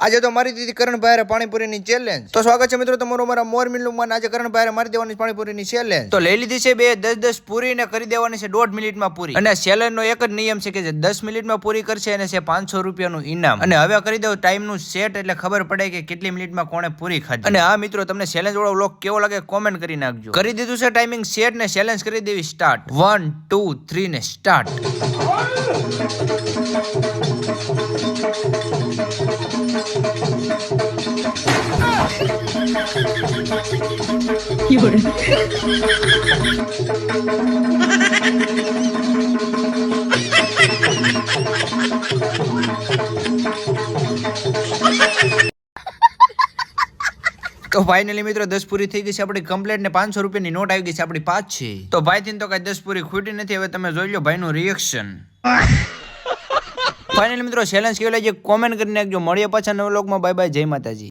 આજે તો મારી દીધી કરણભાઈ પાણીપુરીની ચેલેન્જ। તો સ્વાગત છે મિત્રો તમારું મારા મોર મિલમાં। આજે કરણભાઈ મારી દેવાની પાણીપુરીની ચેલેન્જ તો લઈ લીધી છે બે 10-10 પૂરી ને કરી દેવાની છે 1.5 મિનિટમાં પૂરી। અને ચેલેન્જ નો એક જ નિયમ છે કે જે 10 મિનિટમાં પૂરી કરશે અને છે 500 રૂપિયાનું ઇનામ। અને હવે કરી દઉં ટાઈમ નું સેટ એટલે ખબર પડે કે કેટલી મિનિટમાં કોણે પૂરી ખાધી। અને હા મિત્રો તમને ચેલેન્જ વાળો વ્લોગ કેવો લાગે કોમેન્ટ કરી નાખજો। કરી દીધું છે ટાઈમિંગ સેટ ને ચેલેન્જ કરી દેવી સ્ટાર્ટ। 1 2 3 ને સ્ટાર્ટ। તો ફાઇનલી મિત્રો 10 પૂરી થઈ ગઈ છે આપણી કમ્પ્લીટ ને 500 રૂપિયાની નોટ આવી ગઈ છે આપણી પાછી। તો ભાઈ થી તો કઈ 10 પૂરી ખૂટી નથી। હવે તમે જોઈ લો ભાઈનું રિએક્શન। ફાઇનલી મિત્રો ચેલેન્જ કેવી લાગી કોમેન્ટ કરી નાખજો। મળીએ પાછા નવા વ્લોગમાં। બાય બાય, જય માતાજી।